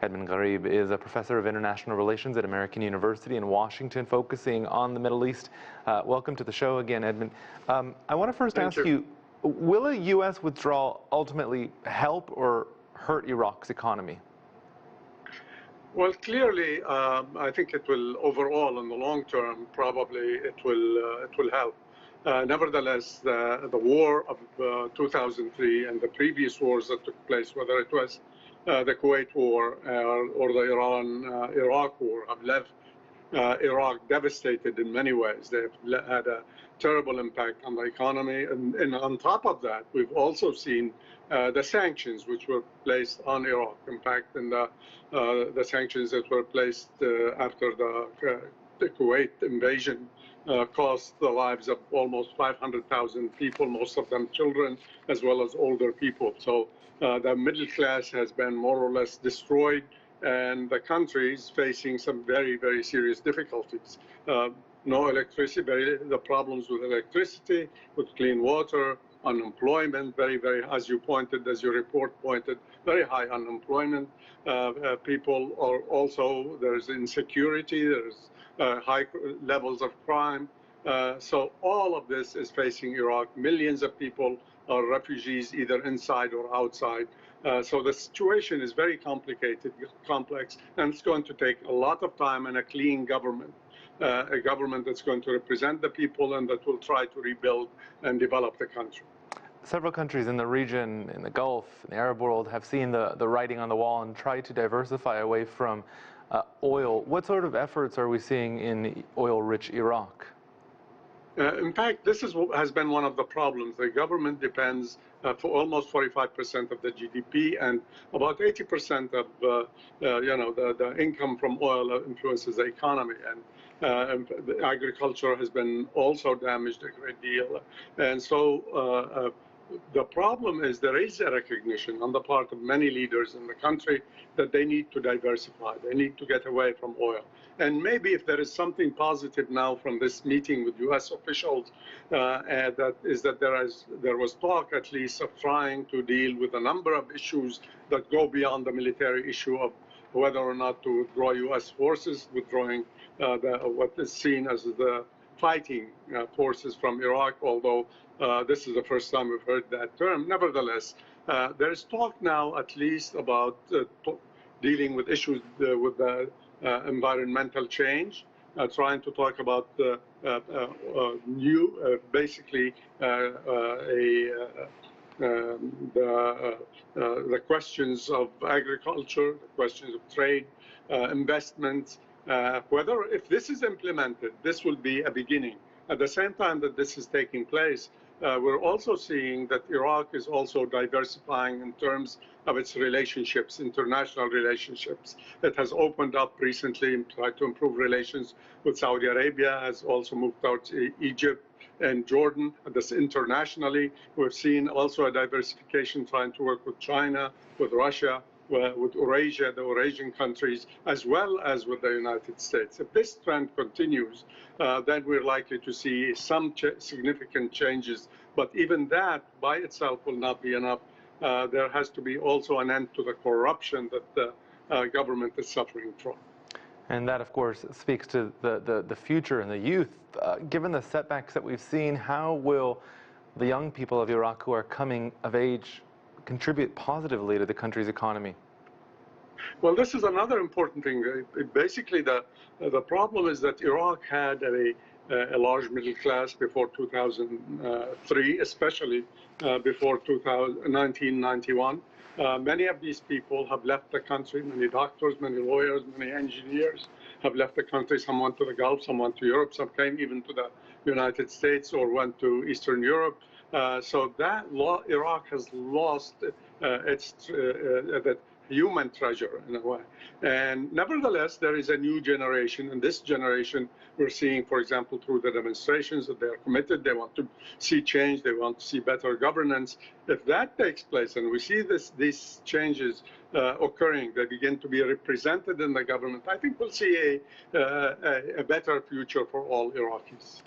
Edmund Ghareeb is a professor of international relations at American University in Washington, focusing on the Middle East. Welcome to the show again, Edmund. I want to first ask you, will a U.S. withdrawal ultimately help or hurt Iraq's economy? Well, clearly, I think it will overall, in the long term, probably it will help. Nevertheless, the war of 2003 and the previous wars that took place, whether it was the Kuwait War or the Iran-Iraq War, have left Iraq devastated in many ways. They've had a terrible impact on the economy. And on top of that, we've also seen the sanctions which were placed on Iraq. In fact, in the sanctions that were placed after the Kuwait invasion cost the lives of almost 500,000 people, most of them children, as well as older people. So the middle class has been more or less destroyed, and the country is facing some very, very serious difficulties. No electricity, the problems with electricity, with clean water, unemployment, very, as your report pointed, very high unemployment. People are also, there's insecurity, there's high levels of crime. So all of this is facing Iraq. Millions of people are refugees, either inside or outside. So the situation is very complicated, complex, and it's going to take a lot of time and a clean government. A government that's going to represent the people and that will try to rebuild and develop the country. Several countries in the region, in the Gulf, in the Arab world, have seen the writing on the wall and tried to diversify away from oil. What sort of efforts are we seeing in oil-rich Iraq? In fact, this has been one of the problems. The government depends for almost 45% of the GDP, and about 80% of the income from oil influences the economy. And the agriculture has been also damaged a great deal. And so the problem is there is a recognition on the part of many leaders in the country that they need to diversify. They need to get away from oil. And maybe if there is something positive now from this meeting with U.S. officials, that is that there was talk at least of trying to deal with a number of issues that go beyond the military issue of whether or not to withdraw U.S. forces, withdrawing what is seen as the fighting forces from Iraq, although this is the first time we've heard that term. Nevertheless, there is talk now at least about dealing with issues with the environmental change, trying to talk about basically the questions of agriculture, the questions of trade, investments, whether if this is implemented, this will be a beginning. At the same time that this is taking place, we're also seeing that Iraq is also diversifying in terms of its relationships, international relationships. It has opened up recently and tried to improve relations with Saudi Arabia, has also moved towards Egypt and Jordan. This internationally, we've seen also a diversification trying to work with China, with Russia, with Eurasia, the Eurasian countries, as well as with the United States. If this trend continues, then we're likely to see some significant changes. But even that by itself will not be enough. There has to be also an end to the corruption that the government is suffering from. And that, of course, speaks to the future and the youth. Given the setbacks that we've seen, how will the young people of Iraq who are coming of age contribute positively to the country's economy? Well, this is another important thing. Basically, the problem is that Iraq had a large middle class before 2003, especially before 1991. Many of these people have left the country. Many doctors, many lawyers, many engineers have left the country. Some went to the Gulf, some went to Europe, some came even to the United States or went to Eastern Europe. So that Iraq has lost its human treasure in a way. And nevertheless, there is a new generation. And this generation, we're seeing, for example, through the demonstrations that they're committed. They want to see change. They want to see better governance. If that takes place and we see these changes occurring, they begin to be represented in the government, I think we'll see a better future for all Iraqis.